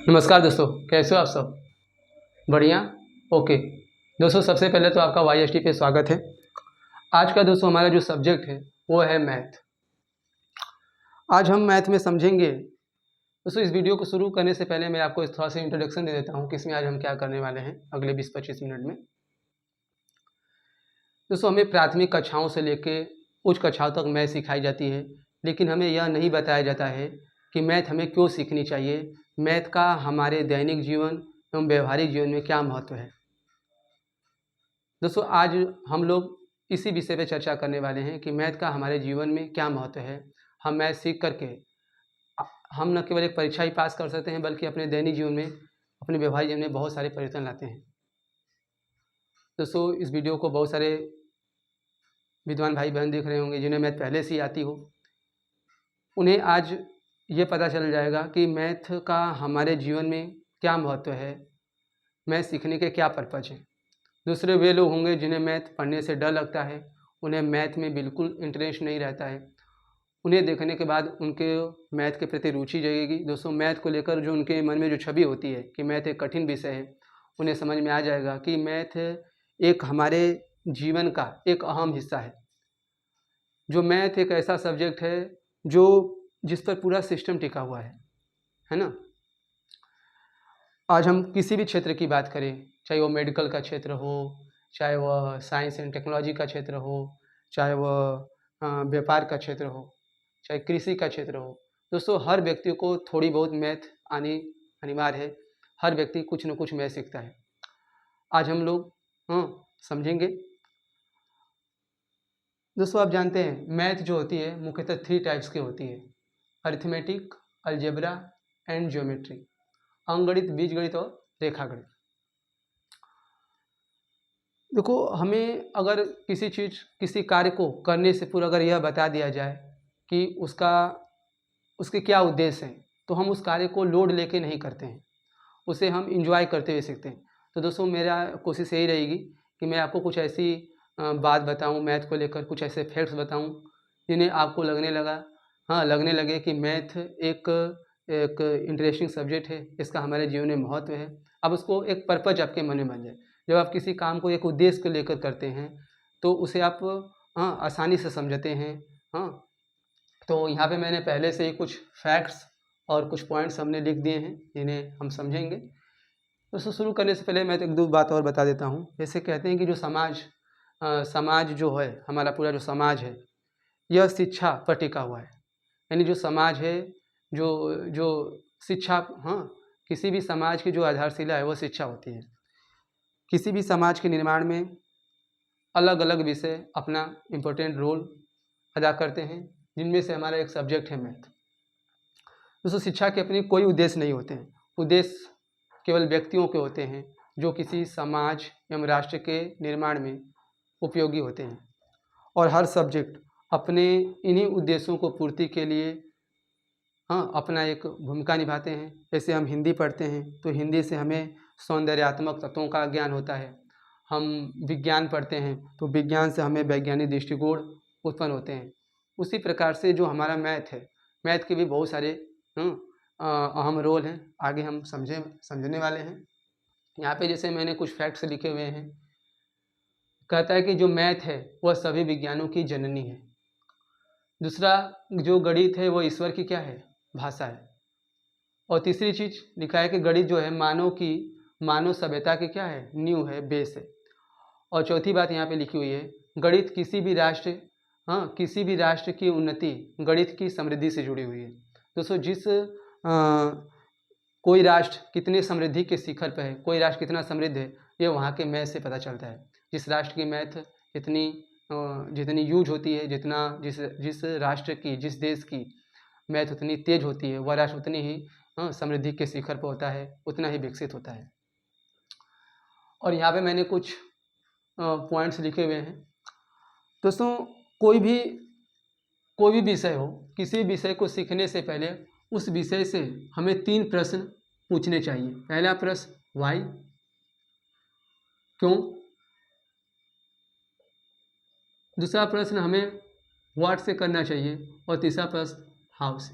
नमस्कार दोस्तों, कैसे हो आप सब? बढ़िया। ओके दोस्तों, सबसे पहले तो आपका YST पे स्वागत है। आज का दोस्तों हमारा जो सब्जेक्ट है वो है मैथ। आज हम मैथ में समझेंगे। दोस्तों इस वीडियो को शुरू करने से पहले मैं आपको थोड़ा सा इंट्रोडक्शन दे देता हूँ कि इसमें आज हम क्या करने वाले हैं अगले 20-25 मिनट में। दोस्तों हमें प्राथमिक कक्षाओं से लेकर उच्च कक्षाओं तक मैथ सिखाई जाती है, लेकिन हमें यह नहीं बताया जाता है कि मैथ हमें क्यों सीखनी चाहिए, मैथ का हमारे दैनिक जीवन एवं व्यवहारिक जीवन में क्या महत्व है। दोस्तों आज हम लोग इसी विषय पे चर्चा करने वाले हैं कि मैथ का हमारे जीवन में क्या महत्व है। हम मैथ सीख करके हम न केवल एक परीक्षा ही पास कर सकते हैं, बल्कि अपने दैनिक जीवन में, अपने व्यवहारिक जीवन में बहुत सारे परिवर्तन लाते हैं। दोस्तों इस वीडियो को बहुत सारे विद्वान भाई बहन देख रहे होंगे जिन्हें मैथ पहले से ही आती हो। उन्हें आज ये पता चल जाएगा कि मैथ का हमारे जीवन में क्या महत्व है, मैथ सीखने के क्या पर्पज हैं। दूसरे वे लोग होंगे जिन्हें मैथ पढ़ने से डर लगता है, उन्हें मैथ में बिल्कुल इंटरेस्ट नहीं रहता है। उन्हें देखने के बाद उनके मैथ के प्रति रुचि जगेगी। दोस्तों मैथ को लेकर जो उनके मन में जो छवि होती है कि मैथ एक कठिन विषय है, उन्हें समझ में आ जाएगा कि मैथ एक हमारे जीवन का एक अहम हिस्सा है। जो मैथ एक ऐसा सब्जेक्ट है जो जिस पर पूरा सिस्टम टिका हुआ है ना। आज हम किसी भी क्षेत्र की बात करें, चाहे वो मेडिकल का क्षेत्र हो, चाहे वह साइंस एंड टेक्नोलॉजी का क्षेत्र हो, चाहे वह व्यापार का क्षेत्र हो, चाहे कृषि का क्षेत्र हो, दोस्तों हर व्यक्ति को थोड़ी बहुत मैथ आनी अनिवार्य है। हर व्यक्ति कुछ न कुछ मैथ सीखता है। आज हम लोग समझेंगे। दोस्तों आप जानते हैं मैथ जो होती है मुख्यतः 3 टाइप्स की होती है: अरिथमेटिक, अलजेब्रा एंड ज्योमेट्री। अंकगणित, बीजगणित और रेखागणित। देखो हमें अगर किसी कार्य को करने से पूर्व अगर यह बता दिया जाए कि उसके क्या उद्देश्य हैं, तो हम उस कार्य को लोड लेके नहीं करते हैं, उसे हम इंजॉय करते हुए सीखते हैं। तो दोस्तों मेरा कोशिश यही रहेगी कि मैं आपको कुछ ऐसी बात बताऊं मैथ को लेकर, कुछ ऐसे फैक्ट्स बताऊं जिन्हें आपको लगने लगे कि मैथ एक एक इंटरेस्टिंग सब्जेक्ट है, इसका हमारे जीवन में महत्व है। अब उसको एक पर्पज आपके मन में बन जाए। जब आप किसी काम को एक उद्देश्य को लेकर करते हैं तो उसे आप आसानी से समझते हैं। तो यहाँ पे मैंने पहले से ही कुछ फैक्ट्स और कुछ पॉइंट्स हमने लिख दिए हैं जिन्हें हम समझेंगे। दोस्तों शुरू करने से पहले मैं तो 1-2 बात और बता देता हूँ। जैसे कहते हैं कि जो समाज जो है, हमारा पूरा जो समाज है, यह शिक्षा पर टिका हुआ है। यानी जो समाज है, जो जो शिक्षा, किसी भी समाज की जो आधारशिला है वो शिक्षा होती है। किसी भी समाज के निर्माण में अलग अलग विषय अपना इम्पोर्टेंट रोल अदा करते हैं, जिनमें से हमारा एक सब्जेक्ट है मैथ। दोस्तों शिक्षा के अपने कोई उद्देश्य नहीं होते हैं, उद्देश्य केवल व्यक्तियों के होते हैं जो किसी समाज एवं राष्ट्र के निर्माण में उपयोगी होते हैं। और हर सब्जेक्ट अपने इन्हीं उद्देश्यों को पूर्ति के लिए अपना एक भूमिका निभाते हैं। जैसे हम हिंदी पढ़ते हैं तो हिंदी से हमें सौंदर्यात्मक तत्वों का ज्ञान होता है। हम विज्ञान पढ़ते हैं तो विज्ञान से हमें वैज्ञानिक दृष्टिकोण उत्पन्न होते हैं। उसी प्रकार से जो हमारा मैथ है, मैथ के भी बहुत सारे अहम रोल हैं, आगे हम समझने वाले हैं। यहाँ पे जैसे मैंने कुछ फैक्ट्स लिखे हुए हैं। कहता है कि जो मैथ है वह सभी विज्ञानों की जननी है। दूसरा, जो गणित है वो ईश्वर की क्या है, भाषा है। और तीसरी चीज लिखा है कि गणित जो है मानव सभ्यता की क्या है, नींव है, बेस है। और चौथी बात यहाँ पे लिखी हुई है, गणित किसी भी राष्ट्र की उन्नति गणित की समृद्धि से जुड़ी हुई है। दोस्तों कोई राष्ट्र कितने समृद्धि के शिखर पर है, कोई राष्ट्र कितना समृद्ध है, ये वहाँ के मैथ से पता चलता है। जिस राष्ट्र की मैथ जितनी यूज होती है, जिस राष्ट्र की, जिस देश की मैथ उतनी तेज होती है, वह राष्ट्र उतनी ही समृद्धि के शिखर पर होता है, उतना ही विकसित होता है। और यहाँ पे मैंने कुछ पॉइंट्स लिखे हुए हैं। दोस्तों कोई भी विषय हो, किसी विषय को सीखने से पहले उस विषय से हमें 3 प्रश्न पूछने चाहिए। पहला प्रश्न वाई, क्यों। दूसरा प्रश्न हमें व्हाट से करना चाहिए और तीसरा प्रश्न हाउ से।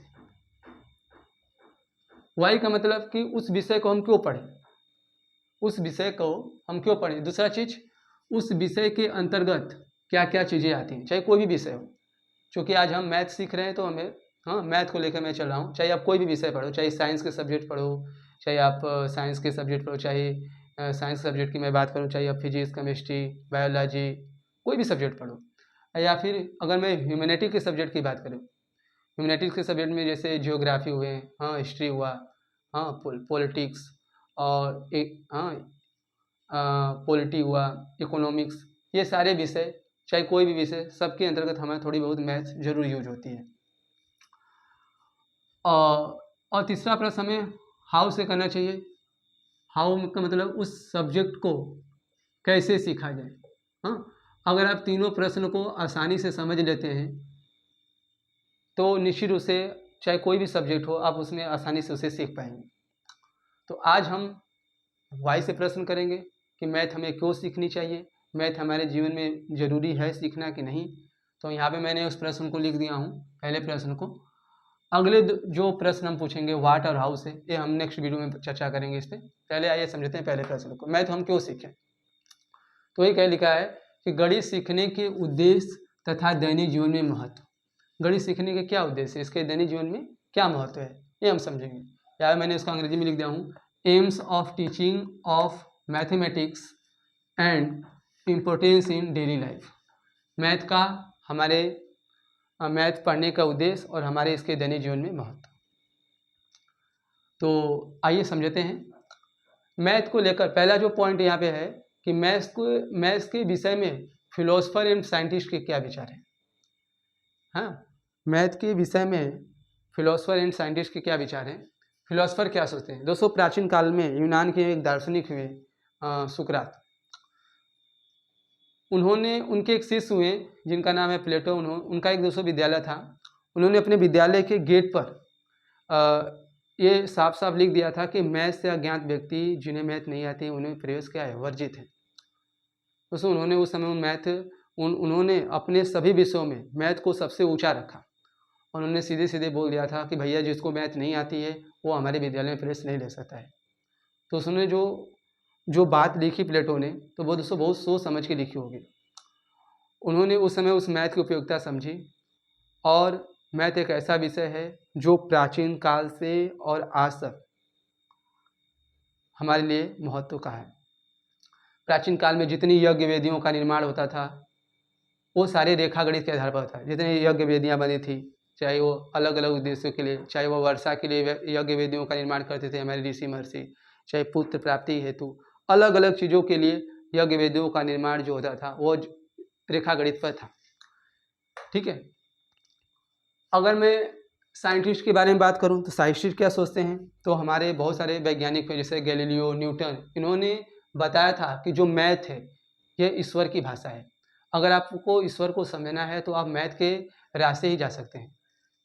वाई का मतलब कि उस विषय को हम क्यों पढ़ें, उस विषय को हम क्यों पढ़ें। दूसरा चीज़, उस विषय के अंतर्गत क्या क्या चीज़ें आती हैं, चाहे कोई भी विषय हो। क्योंकि आज हम मैथ सीख रहे हैं तो हमें, हाँ, मैथ को लेकर मैं चल रहा हूँ। चाहे आप कोई भी विषय पढ़ो, चाहे साइंस के सब्जेक्ट पढ़ो, चाहे आप साइंस के सब्जेक्ट पढ़ो, चाहे साइंस सब्जेक्ट की मैं बात करूँ, चाहे आप फिजिक्स, केमिस्ट्री, बायोलॉजी, कोई भी सब्जेक्ट पढ़ो। या फिर अगर मैं ह्यूमैनिटी के सब्जेक्ट की बात करूँ, ह्यूमैनिटीज़ के सब्जेक्ट में जैसे जियोग्राफी हुए, हाँ, हिस्ट्री हुआ, हाँ, पॉलिटिक्स, और एक, हाँ, पॉलिटी हुआ, इकोनॉमिक्स, ये सारे विषय, चाहे कोई भी विषय, सबके अंतर्गत हमें थोड़ी बहुत मैथ जरूर यूज होती है। और तीसरा प्रश्न हमें हाउ से करना चाहिए। हाउ का मतलब उस सब्जेक्ट को कैसे सीखा जाए। हाँ, अगर आप तीनों प्रश्न को आसानी से समझ लेते हैं तो निश्चित रूप से चाहे कोई भी सब्जेक्ट हो, आप उसमें आसानी से उसे सीख पाएंगे। तो आज हम वाई से प्रश्न करेंगे कि मैथ हमें क्यों सीखनी चाहिए, मैथ हमारे जीवन में ज़रूरी है सीखना कि नहीं। तो यहाँ पे मैंने उस प्रश्न को लिख दिया हूँ, पहले प्रश्न को। अगले जो प्रश्न हम पूछेंगे व्हाट और हाउ से, ये हम नेक्स्ट वीडियो में चर्चा करेंगे इस पर। पहले आइए समझते हैं पहले प्रश्न को, मैथ हम क्यों सीखें। तो ये क्या लिखा है कि गणित सीखने के उद्देश्य तथा दैनिक जीवन में महत्व। गणित सीखने के क्या उद्देश्य है, इसके दैनिक जीवन में क्या महत्व है, ये हम समझेंगे। या मैंने इसको अंग्रेजी में लिख दिया हूँ, AIIMS of teaching of mathematics and importance in daily life. Math का हमारे मैथ पढ़ने का उद्देश्य और हमारे इसके दैनिक जीवन में महत्व। तो आइए समझते हैं मैथ को लेकर। पहला जो पॉइंट यहाँ पे है कि मैथ्स के विषय में फिलोसफर एंड साइंटिस्ट के क्या विचार हैं। हाँ, मैथ के विषय में फिलोसफर एंड साइंटिस्ट के क्या विचार हैं। फिलोसफर क्या सोचते हैं। दोस्तों, प्राचीन काल में यूनान के एक दार्शनिक हुए सुकरात, उन्होंने, उनके एक शिष्य हुए जिनका नाम है प्लेटो। उनका एक दोस्तों विद्यालय था। उन्होंने अपने विद्यालय के गेट पर ये साफ साफ लिख दिया था कि मैथ से अज्ञात व्यक्ति जिन्हें मैथ नहीं आती उन्हें प्रवेश क्या है, वर्जित है। दोस्तों, उन्होंने उस समय उन्होंने अपने सभी विषयों में मैथ को सबसे ऊंचा रखा। उन्होंने सीधे सीधे बोल दिया था कि भैया जिसको मैथ नहीं आती है वो हमारे विद्यालय में प्रवेश नहीं ले सकता है। तो उसने जो बात लिखी प्लेटो ने, तो वो दोस्तों बहुत सोच समझ के लिखी होगी। उन्होंने उस समय उस मैथ की उपयोगिता समझी, और मैथ एक ऐसा विषय है जो प्राचीन काल से और आज तक हमारे लिए महत्व का है। प्राचीन काल में जितनी यज्ञ वेदियों का निर्माण होता था वो सारे रेखा गणित के आधार पर होता है। जितनी यज्ञ वेदियाँ बनी थी, चाहे वो अलग अलग उद्देश्यों के लिए, चाहे वो वर्षा के लिए यज्ञ वेदियों का निर्माण करते थे हमारे ऋषि महर्षि, चाहे पुत्र प्राप्ति हेतु अलग अलग चीज़ों के लिए यज्ञ वेदियों का निर्माण जो होता था वो रेखा गणित पर था। ठीक है। अगर मैं साइंटिस्ट के बारे में बात करूं तो साइंटिस्ट क्या सोचते हैं, तो हमारे बहुत सारे वैज्ञानिक हैं जैसे गैलीलियो, न्यूटन, इन्होंने बताया था कि जो मैथ है ये ईश्वर की भाषा है। अगर आपको ईश्वर को समझना है तो आप मैथ के रास्ते ही जा सकते हैं।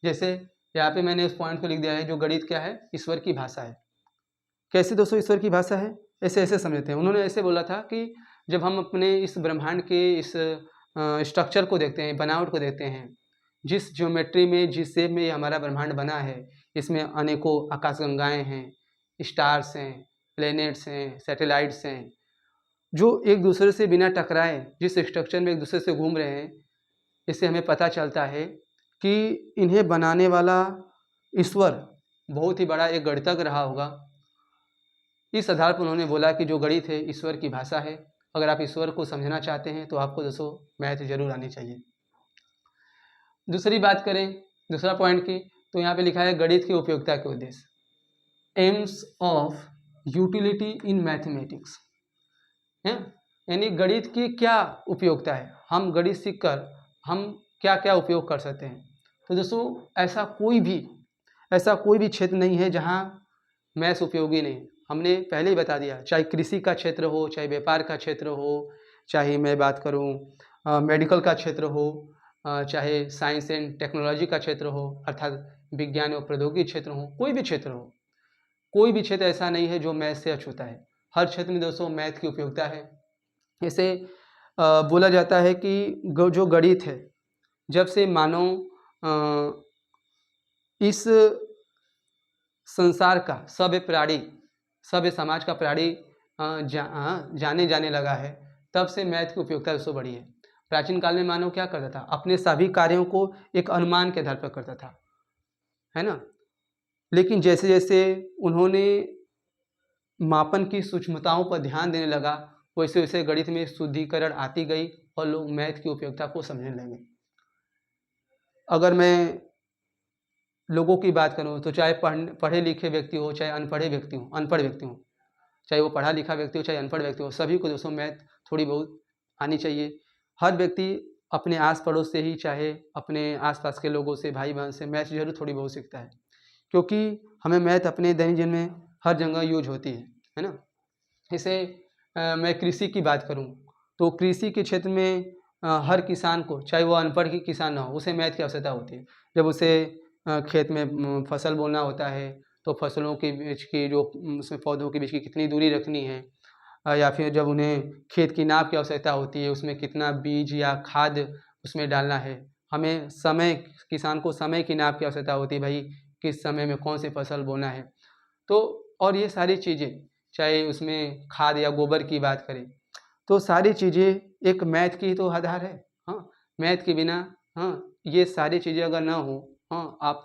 जैसे यहाँ पे मैंने उस पॉइंट को लिख दिया है, जो गणित क्या है, ईश्वर की भाषा है। कैसे दोस्तों ईश्वर की भाषा है, ऐसे समझते हैं। उन्होंने ऐसे बोला था कि जब हम अपने इस ब्रह्मांड के इस स्ट्रक्चर को देखते हैं, बनावट को देखते हैं, जिस ज्योमेट्री में, जिस शेप में ये हमारा ब्रह्मांड बना है, इसमें अनेकों आकाशगंगाएं हैं, स्टार्स हैं, प्लैनेट्स हैं, सैटेलाइट्स हैं, जो एक दूसरे से बिना टकराए जिस स्ट्रक्चर में एक दूसरे से घूम रहे हैं, इससे हमें पता चलता है कि इन्हें बनाने वाला ईश्वर बहुत ही बड़ा एक गणितज्ञ रहा होगा। इस आधार पर उन्होंने बोला कि जो गणित है ईश्वर की भाषा है। अगर आप ईश्वर को समझना चाहते हैं तो आपको दोस्तों मैथ जरूर आनी चाहिए। दूसरी बात करें, दूसरा पॉइंट की, तो यहाँ पे लिखा है गणित की उपयोगिता के उद्देश्य, AIIMS of utility in mathematics है, यानी गणित की क्या उपयोगिता है, हम गणित सीखकर हम क्या क्या उपयोग कर सकते हैं। तो दोस्तों ऐसा कोई भी क्षेत्र नहीं है जहाँ मैथ्स उपयोगी नहीं। हमने पहले ही बता दिया, चाहे कृषि का क्षेत्र हो, चाहे व्यापार का क्षेत्र हो, चाहे मैं बात करूँ मेडिकल का क्षेत्र हो, चाहे साइंस एंड टेक्नोलॉजी का क्षेत्र हो, अर्थात विज्ञान और प्रौद्योगिकी क्षेत्र हो, कोई भी क्षेत्र हो, कोई भी क्षेत्र ऐसा नहीं है जो मैथ से अछूता है। हर क्षेत्र में दोस्तों मैथ की उपयोगिता है। जैसे बोला जाता है कि जो गणित है, जब से मानव इस संसार का सभ्य प्राणी, सभ्य समाज का प्राणी जाने जाने लगा है, तब से मैथ की उपयोगिता दोस्तों बढ़ी है। प्राचीन काल में मानव क्या करता था, अपने सभी कार्यों को एक अनुमान के आधार पर करता था, है ना। लेकिन जैसे जैसे उन्होंने मापन की सूक्ष्मताओं पर ध्यान देने लगा, वैसे वैसे गणित में शुद्धिकरण आती गई और लोग मैथ की उपयोगिता को समझने लगे। अगर मैं लोगों की बात करूं तो चाहे पढ़े लिखे व्यक्ति हो, चाहे अनपढ़ व्यक्ति हो, चाहे वो पढ़ा लिखा व्यक्ति हो, चाहे अनपढ़ व्यक्ति हो, सभी को दोस्तों मैथ थोड़ी बहुत आनी चाहिए। हर व्यक्ति अपने आस पड़ोस से ही, चाहे अपने आसपास के लोगों से, भाई बहन से मैथ जरूर थोड़ी बहुत सीखता है, क्योंकि हमें मैथ अपने दैनिक जीवन में हर जगह यूज होती है ना। जैसे मैं कृषि की बात करूं तो कृषि के क्षेत्र में हर किसान को, चाहे वो अनपढ़ ही किसान ना हो, उसे मैथ की आवश्यकता होती है। जब उसे खेत में फसल बोना होता है तो फसलों के बीच की जो उसमें पौधों के बीच की कितनी दूरी रखनी है, या फिर जब उन्हें खेत की नाप की आवश्यकता होती है, उसमें कितना बीज या खाद उसमें डालना है, हमें समय, किसान को समय की नाप की आवश्यकता होती है, भाई किस समय में कौन सी फसल बोना है। तो और ये सारी चीज़ें, चाहे उसमें खाद या गोबर की बात करें, तो सारी चीज़ें एक मैथ की तो आधार है। हाँ, मैथ के बिना, हाँ, ये सारी चीज़ें अगर ना हो, हाँ, आप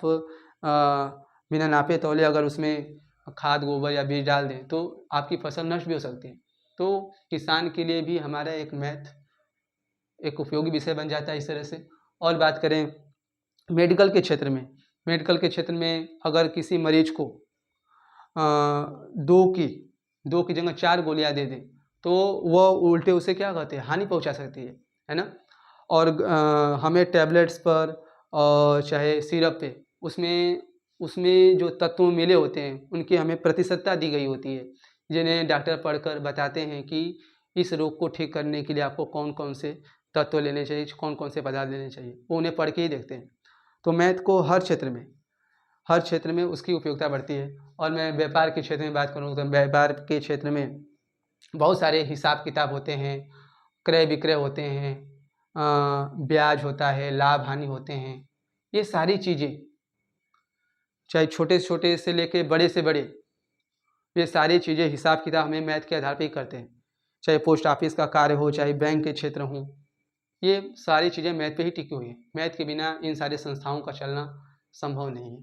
बिना नापे तौले अगर उसमें खाद गोबर या बीज डाल दें तो आपकी फसल नष्ट भी हो सकती है। तो किसान के लिए भी हमारा एक मैथ एक उपयोगी विषय बन जाता है इस तरह से। और बात करें मेडिकल के क्षेत्र में, अगर किसी मरीज को दो की जगह 4 गोलियां दे दें तो वह उल्टे उसे क्या कहते हैं, हानि पहुंचा सकती है ना। और हमें टैबलेट्स पर और चाहे सिरप पे, उसमें जो तत्व मिले होते हैं उनकी हमें प्रतिशतता दी गई होती है, जिन्हें डॉक्टर पढ़कर बताते हैं कि इस रोग को ठीक करने के लिए आपको कौन कौन से तत्व लेने चाहिए, कौन कौन से पदार्थ लेने चाहिए, वो उन्हें पढ़ के ही देखते हैं। तो मैथ को हर क्षेत्र में उसकी उपयोगिता बढ़ती है। और मैं व्यापार के क्षेत्र में बात करूँ तो व्यापार के क्षेत्र में बहुत सारे हिसाब किताब होते हैं, क्रय विक्रय होते हैं, ब्याज होता है, लाभ हानि होते हैं। ये सारी चीज़ें, चाहे छोटे से छोटे से लेके बड़े से बड़े, ये सारी चीज़ें हिसाब किताब हमें मैथ के आधार पर ही करते हैं। चाहे पोस्ट ऑफिस का कार्य हो, चाहे बैंक के क्षेत्र हो, ये सारी चीज़ें मैथ पे ही टिकी हुई हैं। मैथ के बिना इन सारी संस्थाओं का चलना संभव नहीं है।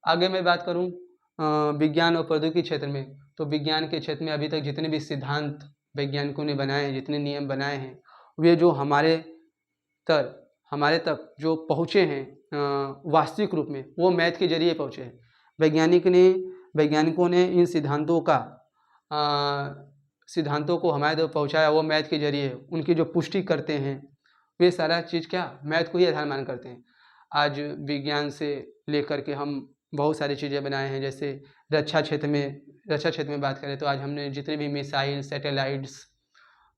आगे मैं बात करूं विज्ञान और प्रौद्योगिकी क्षेत्र में, तो विज्ञान के क्षेत्र में अभी तक जितने भी सिद्धांत वैज्ञानिकों ने बनाए हैं, जितने नियम बनाए हैं, वे जो हमारे तक जो पहुँचे हैं वास्तविक रूप में, वो मैथ के जरिए पहुँचे हैं। वैज्ञानिकों ने इन सिद्धांतों को हमारे तक पहुँचाया, वो मैथ के जरिए। उनकी जो पुष्टि करते हैं, वे सारा चीज़ क्या, मैथ को ही आधार मान करते हैं। आज विज्ञान से लेकर के हम बहुत सारी चीज़ें बनाए हैं। जैसे रक्षा क्षेत्र में बात करें तो आज हमने जितने भी मिसाइल, सैटेलाइट्स,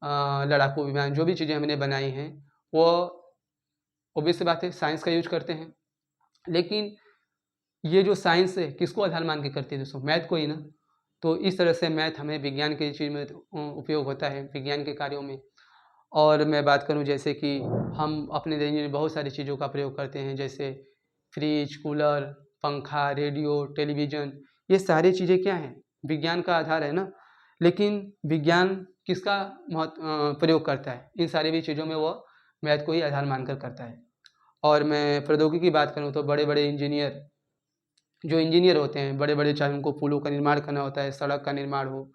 लड़ाकू विमान, जो भी चीज़ें हमने बनाई हैं, वो ऑब्वियस सी बात है साइंस का यूज करते हैं। लेकिन ये जो साइंस है किसको आधार मान के करती है दोस्तों, मैथ को ही ना। तो इस तरह से मैथ हमें विज्ञान की चीज़ में उपयोग होता है, विज्ञान के कार्यों में। और मैं बात करूं जैसे कि हम अपने दैनिक में बहुत सारी चीज़ों का प्रयोग करते हैं, जैसे फ्रिज, कूलर, पंखा, रेडियो, टेलीविज़न, ये सारी चीज़ें क्या हैं, विज्ञान का आधार है ना। लेकिन विज्ञान किसका प्रयोग करता है, इन सारी भी चीज़ों में वो मैथ को ही आधार मानकर करता है। और मैं प्रौद्योगिकी की बात करूँ तो बड़े बड़े इंजीनियर होते हैं, बड़े बड़े, चाहे उनको पुलों का निर्माण करना होता है, सड़क का निर्माण हो,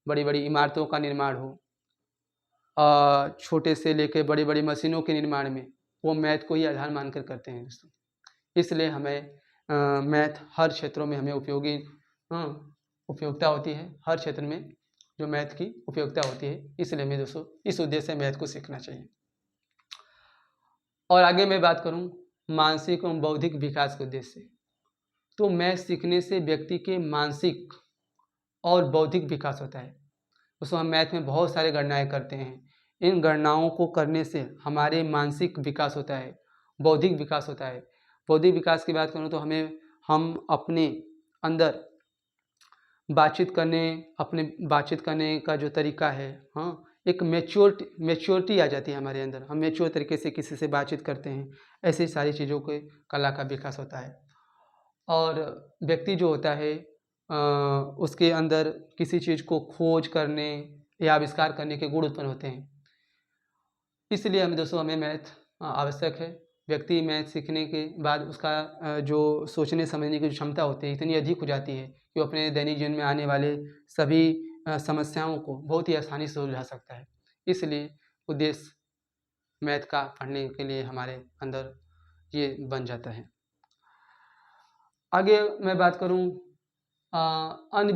बड़ी बड़ी इमारतों का निर्माण हो, छोटे से लेके बड़ी बड़ी मशीनों के निर्माण में, वो मैथ को ही आधार मानकर करते हैं दोस्तों। इसलिए हमें मैथ हर क्षेत्रों में हमें उपयोगिता होती है, हर क्षेत्र में जो मैथ की उपयोगिता होती है, इसलिए हमें दोस्तों इस उद्देश्य से मैथ को सीखना चाहिए। और आगे मैं बात करूं मानसिक एवं बौद्धिक विकास के उद्देश्य से, तो मैथ सीखने से व्यक्ति के मानसिक और बौद्धिक विकास होता है। उसमें हम मैथ में बहुत सारे गणनाएं करते हैं, इन गणनाओं को करने से हमारे मानसिक विकास होता है, बौद्धिक विकास होता है। बौद्धिक विकास की बात करूँ तो हम अपने अंदर बातचीत करने का जो तरीका है, हाँ, एक मैच्योरिटी आ जाती है हमारे अंदर, हम मैच्योर तरीके से किसी से बातचीत करते हैं, ऐसी सारी चीज़ों के कला का विकास होता है। और व्यक्ति जो होता है उसके अंदर किसी चीज़ को खोज करने या आविष्कार करने के गुण उत्पन्न होते हैं। इसलिए हमें मैथ आवश्यक है। व्यक्ति मैथ सीखने के बाद उसका जो सोचने समझने की जो क्षमता होती है इतनी अधिक हो जाती है कि वो अपने दैनिक जीवन में आने वाले सभी समस्याओं को बहुत ही आसानी से सुलझा सकता है। इसलिए उद्देश्य मैथ का पढ़ने के लिए हमारे अंदर ये बन जाता है। आगे मैं बात करूं अन्य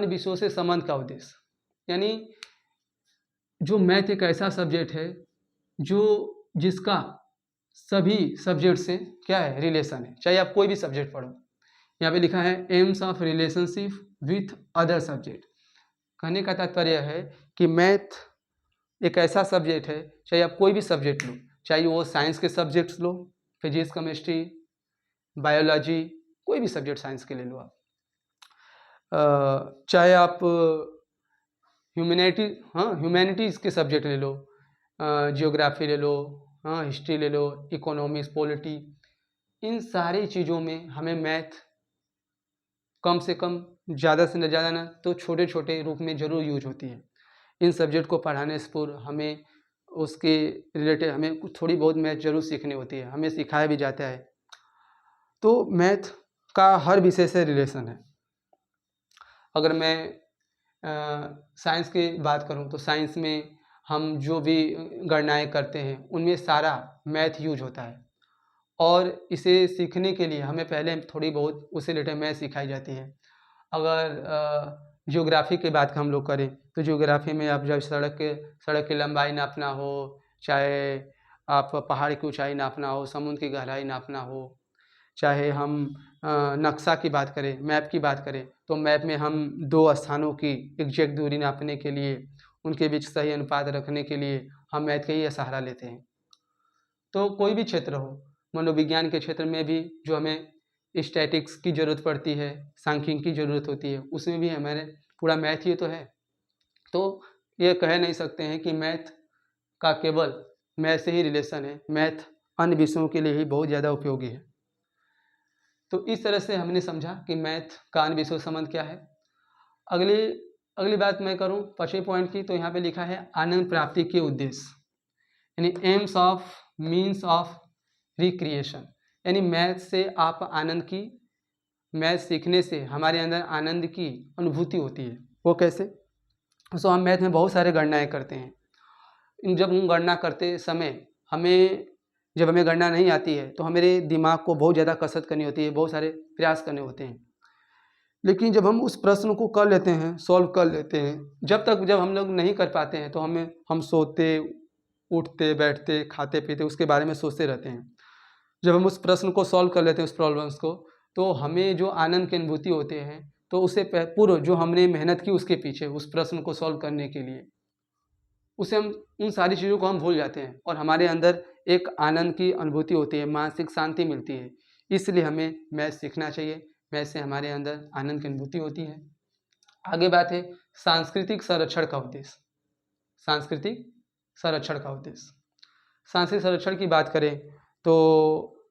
विषयों से संबंध का उद्देश्य, यानी जो मैथ एक ऐसा सब्जेक्ट है जिसका सभी सब्जेक्ट से क्या है, रिलेशन है। चाहे आप कोई भी सब्जेक्ट पढ़ो, यहाँ पे लिखा है AIIMS of relationship with other subject. कहने का तात्पर्य है कि मैथ एक ऐसा सब्जेक्ट है, चाहे आप कोई भी सब्जेक्ट लो, चाहे वो साइंस के सब्जेक्ट्स लो, फिजिक्स, केमिस्ट्री, बायोलॉजी, कोई भी सब्जेक्ट साइंस के ले लो आप, चाहे आप ह्यूमैनिटीज़ के सब्जेक्ट ले लो, जियोग्राफी ले लो, हिस्ट्री ले लो, इकोनॉमिक्स, पॉलिटी, इन सारी चीज़ों में हमें मैथ कम से कम, ज़्यादा से ज़्यादा ना तो छोटे छोटे रूप में ज़रूर यूज होती है। इन सब्जेक्ट को पढ़ाने से पूर्व हमें उसके रिलेटेड हमें कुछ थोड़ी बहुत मैथ जरूर सीखनी होती है, हमें सिखाया भी जाता है। तो मैथ का हर विषय से रिलेशन है। अगर मैं साइंस की बात करूं तो साइंस में हम जो भी गणनाएं करते हैं उनमें सारा मैथ यूज होता है, और इसे सीखने के लिए हमें पहले थोड़ी बहुत उससे रिलेटेड मैथ सिखाई जाती है। अगर जियोग्राफी की बात हम लोग करें तो जियोग्राफी में आप जब सड़क की लंबाई नापना हो, चाहे आप पहाड़ की ऊंचाई नापना हो, समुद्र की गहराई नापना हो, चाहे हम नक्शा की बात करें, मैप की बात करें, तो मैप में हम दो स्थानों की एग्जैक्ट दूरी नापने के लिए, उनके बीच सही अनुपात रखने के लिए हम मैथ का ही सहारा लेते हैं। तो कोई भी क्षेत्र हो, मनोविज्ञान के क्षेत्र में भी जो हमें स्टैटिक्स की ज़रूरत पड़ती है, सांख्यिकी की ज़रूरत होती है, उसमें भी हमारे पूरा मैथ ही तो है। तो ये कह नहीं सकते हैं कि मैथ का केवल मैथ से ही रिलेशन है, मैथ अन्य विषयों के लिए ही बहुत ज़्यादा उपयोगी है। तो इस तरह से हमने समझा कि मैथ का अन्य विषयों से संबंध क्या है। अगली बात मैं करूं 5वें पॉइंट की, तो यहाँ पे लिखा है आनंद प्राप्ति के उद्देश्य, यानी AIIMS of means of recreation, यानी मैथ से आप मैथ सीखने से हमारे अंदर आनंद की अनुभूति होती है। वो कैसे? सो हम मैथ में बहुत सारे गणनाएं करते हैं। जब हम गणना करते समय जब हमें गणना नहीं आती है तो हमारे दिमाग को बहुत ज़्यादा कसरत करनी होती है, बहुत सारे प्रयास करने होते हैं। लेकिन जब हम उस प्रश्न को कर लेते हैं, सॉल्व कर लेते हैं, जब हम लोग नहीं कर पाते हैं तो हम सोते, उठते, बैठते, खाते पीते उसके बारे में सोचते रहते हैं। जब हम उस प्रश्न को सॉल्व कर लेते हैं, उस प्रॉब्लम्स को, तो हमें जो आनंद की अनुभूति होते हैं, तो उससे पूर्व जो हमने मेहनत की उसके पीछे उस प्रश्न को सॉल्व करने के लिए, उसे हम उन सारी चीज़ों को हम भूल जाते हैं और हमारे अंदर एक आनंद की अनुभूति होती है, मानसिक शांति मिलती है। इसलिए हमें मैथ सीखना चाहिए, मैथ से हमारे अंदर आनंद की अनुभूति होती है। आगे बात है सांस्कृतिक संरक्षण का उद्देश्य। सांस्कृतिक संरक्षण का उद्देश्य, सांस्कृतिक संरक्षण की बात करें तो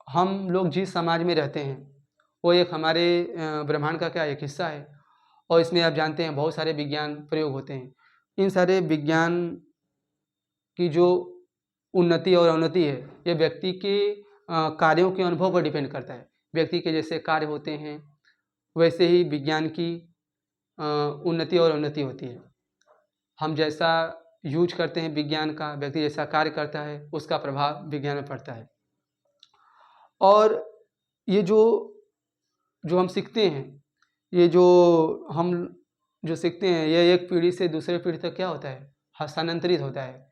हम लोग जिस समाज में रहते हैं वो एक हमारे ब्रह्मांड का क्या एक हिस्सा है, और इसमें आप जानते हैं बहुत सारे विज्ञान प्रयोग होते हैं। इन सारे विज्ञान की जो उन्नति और अवनति है ये व्यक्ति के कार्यों के अनुभव पर डिपेंड करता है। व्यक्ति के जैसे कार्य होते हैं वैसे ही विज्ञान की उन्नति और अवनति होती है। हम जैसा यूज करते हैं विज्ञान का, व्यक्ति जैसा कार्य करता है, उसका प्रभाव विज्ञान में पड़ता है। और ये जो हम सीखते हैं, ये हम जो सीखते हैं ये एक पीढ़ी से दूसरे पीढ़ी तक क्या होता है, हस्तांतरित होता है,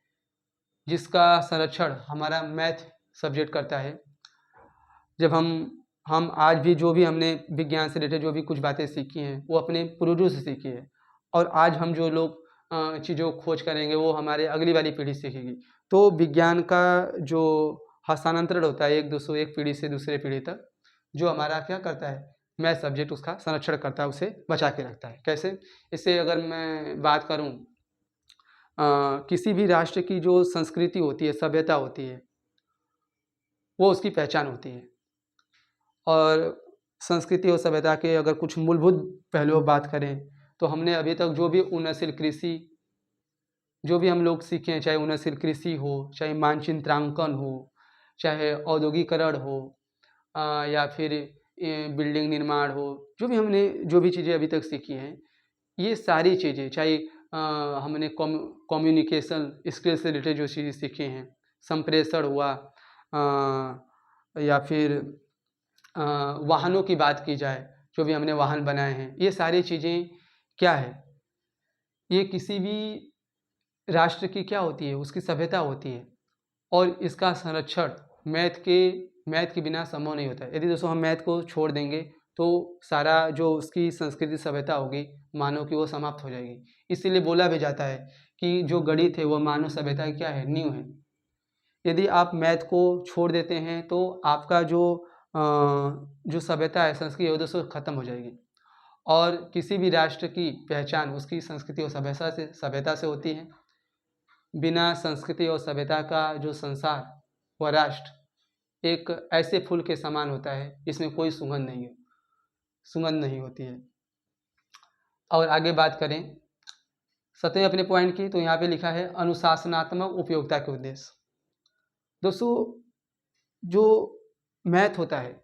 जिसका संरक्षण हमारा मैथ सब्जेक्ट करता है। जब हम आज भी जो भी हमने विज्ञान से रिलेटेड जो भी कुछ बातें सीखी हैं वो अपने पूर्वजों से सीखी है, और आज हम जो लोग चीज़ों को खोज करेंगे वो हमारे अगली वाली पीढ़ी सीखेगी। तो विज्ञान का जो हस्तांतरण होता है एक पीढ़ी से दूसरे पीढ़ी तक, जो हमारा क्या करता है, मैथ सब्जेक्ट उसका संरक्षण करता है, उसे बचा के रखता है। कैसे? इससे अगर मैं बात करूं किसी भी राष्ट्र की जो संस्कृति होती है, सभ्यता होती है, वो उसकी पहचान होती है। और संस्कृति और सभ्यता के अगर कुछ मूलभूत पहलुओं बात करें तो हमने अभी तक जो भी उन्नतशील कृषि जो भी हम लोग सीखे हैं, चाहे उन्नतशील कृषि हो, चाहे मानचित्रांकन हो, चाहे औद्योगिकरण हो, या फिर बिल्डिंग निर्माण हो, जो भी चीज़ें अभी तक सीखी हैं, ये सारी चीज़ें चाहे हमने कम्युनिकेशन स्किल से रिलेटेड जो चीज़ें सीखी हैं, संप्रेषण हुआ, या फिर वाहनों की बात की जाए, जो भी हमने वाहन बनाए हैं, ये सारी चीज़ें क्या है, ये किसी भी राष्ट्र की क्या होती है, उसकी सभ्यता होती है। और इसका संरक्षण मैथ के बिना संभव नहीं होता है। यदि दोस्तों हम मैथ को छोड़ देंगे तो सारा जो उसकी संस्कृति सभ्यता होगी मानव की, वो समाप्त हो जाएगी। इसीलिए बोला भी जाता है कि जो गणित है वो मानव सभ्यता की क्या है, नींव है। यदि आप मैथ को छोड़ देते हैं तो आपका जो सभ्यता है, संस्कृति है, वो दोस्तों खत्म हो जाएगी। और किसी भी राष्ट्र की पहचान उसकी संस्कृति और सभ्यता से होती है। बिना संस्कृति और सभ्यता का जो संसार व राष्ट्र एक ऐसे फूल के समान होता है जिसमें कोई सुगंध नहीं होती है। और आगे बात करें 7वें अपने पॉइंट की, तो यहाँ पे लिखा है अनुशासनात्मक उपयोगिता के उद्देश्य। दोस्तों जो मैथ होता है,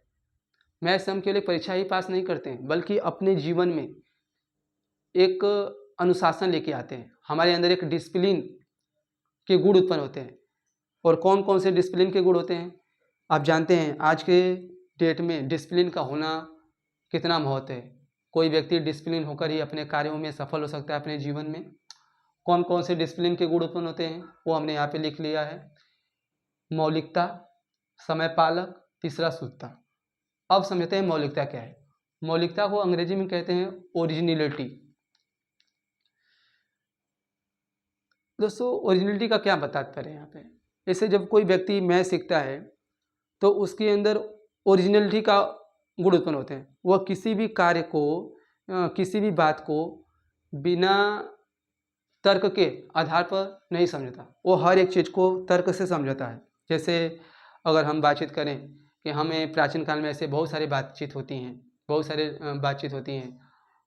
मैथ से हम केवल परीक्षा ही पास नहीं करते हैं, बल्कि अपने जीवन में एक अनुशासन लेके आते हैं। हमारे अंदर एक डिसिप्लिन के गुण उत्पन्न होते हैं। और कौन कौन से डिसिप्लिन के गुण होते हैं आप जानते हैं। आज के डेट में डिसिप्लिन का होना कितना महत्व है। कोई व्यक्ति डिसिप्लिन होकर ही अपने कार्यों में सफल हो सकता है अपने जीवन में। कौन कौन से डिसिप्लिन के गुण उत्पन्न होते हैं वो हमने यहाँ पे लिख लिया है। मौलिकता, समय पालक, तीसरा शुद्धता। अब समझते हैं मौलिकता क्या है। मौलिकता को अंग्रेजी में कहते हैं ओरिजिनलिटी। दोस्तों ओरिजिनलिटी का क्या तात्पर्य है यहाँ पे। जैसे जब कोई व्यक्ति मैथ सीखता है तो उसके अंदर ओरिजिनलिटी का गुण उत्पन्न होते हैं। वह किसी भी कार्य को, किसी भी बात को बिना तर्क के आधार पर नहीं समझता। वो हर एक चीज़ को तर्क से समझता है। जैसे अगर हम बातचीत करें कि हमें प्राचीन काल में ऐसे बहुत सारी बातचीत होती हैं,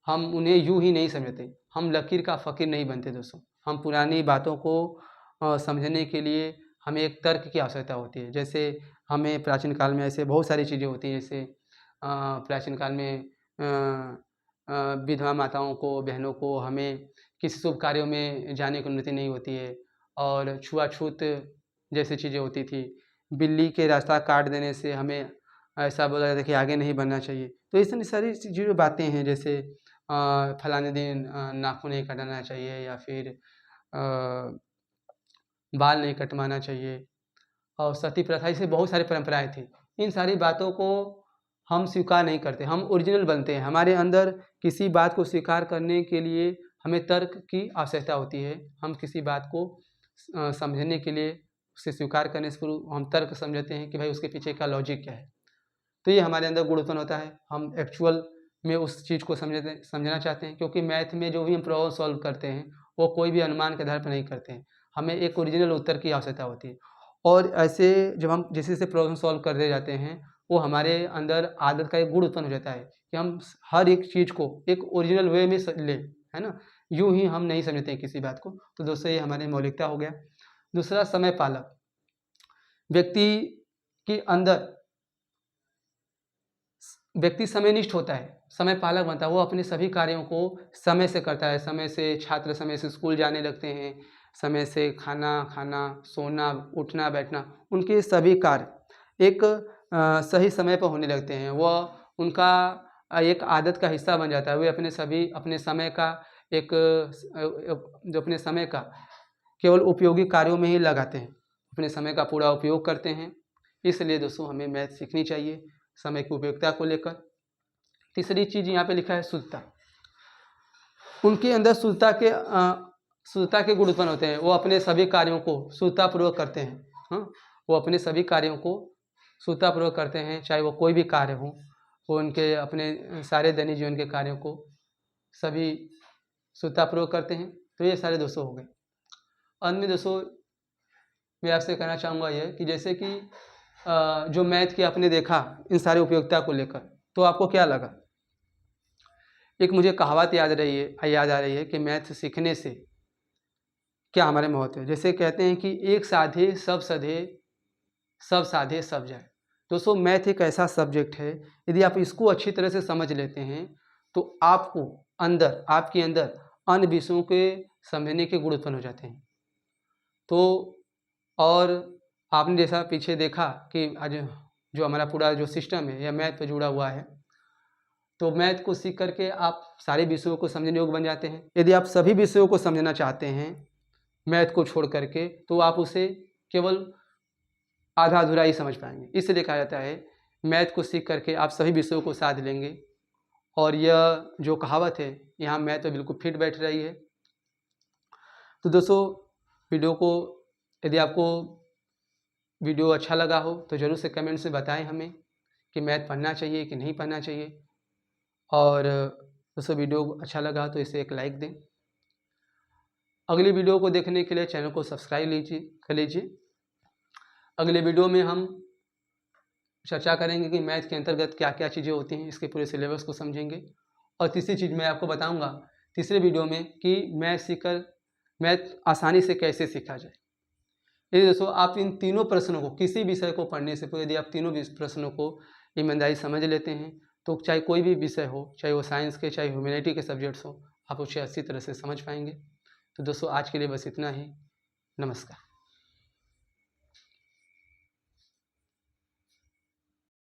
हम उन्हें यूं ही नहीं समझते। हम लकीर का फ़कीर नहीं बनते दोस्तों। हम पुरानी बातों को समझने के लिए हमें एक तर्क की आवश्यकता होती है। जैसे हमें प्राचीन काल में ऐसे बहुत सारी चीज़ें होती हैं। जैसे प्राचीन काल में विधवा माताओं को, बहनों को हमें किसी शुभ कार्यों में जाने की अनुमति नहीं होती है। और छुआछूत जैसी चीज़ें होती थी। बिल्ली के रास्ता काट देने से हमें ऐसा बोला जाता है कि आगे नहीं बढ़ना चाहिए। तो इतनी सारी जो बातें हैं, जैसे फलाने दिन नाखून नहीं कटाना चाहिए, या फिर बाल नहीं कटवाना चाहिए, और सती प्रथा, से बहुत सारी परंपराएं थी। इन सारी बातों को हम स्वीकार नहीं करते। हम ओरिजिनल बनते हैं। हमारे अंदर किसी बात को स्वीकार करने के लिए हमें तर्क की आवश्यकता होती है। हम किसी बात को समझने के लिए, उसे स्वीकार करने से पूर्व हम तर्क समझते हैं कि भाई उसके पीछे का लॉजिक क्या है। तो ये हमारे अंदर गुण उत्पन्न होता है। हम एक्चुअल में उस चीज़ को समझना चाहते हैं। क्योंकि मैथ में जो भी हम प्रॉब्लम सॉल्व करते हैं वो कोई भी अनुमान के आधार पर नहीं करते हैं। हमें एक ओरिजिनल उत्तर की आवश्यकता होती है। और ऐसे जब हम जैसे जैसे प्रॉब्लम सॉल्व करते जाते हैं, वो हमारे अंदर आदत का एक गुण उत्पन्न हो जाता है कि हम हर एक चीज़ को एक ओरिजिनल वे में लें, है ना। यूं ही हम नहीं समझते हैं किसी बात को। तो दोस्तों ये हमारी मौलिकता हो गया। दूसरा समय पालक। व्यक्ति के अंदर व्यक्ति समयनिष्ठ होता है, समय पालक बनता है। वो अपने सभी कार्यों को समय से करता है। समय से छात्र समय से स्कूल जाने लगते हैं, समय से खाना खाना, सोना, उठना बैठना, उनके सभी कार्य एक सही समय पर होने लगते हैं। वह उनका एक आदत का हिस्सा बन जाता है। वे अपने समय का जो अपने समय का केवल उपयोगी कार्यों में ही लगाते हैं, अपने समय का पूरा उपयोग करते हैं। इसलिए दोस्तों हमें मैथ सीखनी चाहिए समय की उपयोगिता को लेकर। तीसरी चीज़ यहाँ पे लिखा है शुद्धता। उनके अंदर शुद्धता के गुण उत्पन्न होते हैं। वो अपने सभी कार्यों को शुद्धतापूर्वक करते हैं। वो अपने सभी कार्यों को शुद्धतापूर्वक करते हैं, चाहे वो कोई भी कार्य हो। वो उनके अपने सारे दैनिक जीवन के कार्यों को सभी शुद्धतापूर्वक करते हैं। तो ये सारे दोस्तों हो गए। अंत में दोस्तों मैं आपसे कहना चाहूँगा ये कि जैसे कि जो मैथ की आपने देखा इन सारी उपयोगिता को लेकर, तो आपको क्या लगा? एक मुझे कहावत याद आ रही है कि मैथ सीखने से क्या हमारे महत्व है। जैसे कहते हैं कि एक साधे सब सधे, सब साधे सब जाए। दोस्तों मैथ एक ऐसा सब्जेक्ट है, यदि आप इसको अच्छी तरह से समझ लेते हैं तो आपके अंदर अन्य विषयों के समझने के गुण उत्पन्न हो जाते हैं। तो और आपने जैसा पीछे देखा कि आज जो हमारा पूरा जो सिस्टम है यह मैथ पे जुड़ा हुआ है, तो मैथ को सीख करके आप सारे विषयों को समझने योग्य बन जाते हैं। यदि आप सभी विषयों को समझना चाहते हैं मैथ को छोड़ करके, तो आप उसे केवल आधा अधूरा ही समझ पाएंगे। इसलिए कहा जाता है मैथ को सीख करके आप सभी विषयों को साध लेंगे। और यह जो कहावत है यहाँ मैथ तो बिल्कुल फिट बैठ रही है। तो दोस्तों वीडियो को, यदि आपको वीडियो अच्छा लगा हो तो ज़रूर से कमेंट से बताएं हमें कि मैथ पढ़ना चाहिए कि नहीं पढ़ना चाहिए। और दोस्तों वीडियो अच्छा लगा तो इसे एक लाइक दें। अगली वीडियो को देखने के लिए चैनल को सब्सक्राइब कर लीजिए। अगले वीडियो में हम चर्चा करेंगे कि मैथ के अंतर्गत क्या क्या चीज़ें होती हैं, इसके पूरे सिलेबस को समझेंगे। और तीसरी चीज़ मैं आपको बताऊंगा तीसरे वीडियो में कि मैथ आसानी से कैसे सीखा जाए। यदि दोस्तों आप इन तीनों प्रश्नों को, किसी विषय को पढ़ने से पूर्व यदि आप तीनों प्रश्नों को ईमानदारी समझ लेते हैं तो चाहे कोई भी विषय हो, चाहे वो साइंस के चाहे ह्यूमैनिटी के सब्जेक्ट्स हो, आप उसे अच्छी तरह से समझ पाएंगे। तो दोस्तों आज के लिए बस इतना ही। नमस्कार।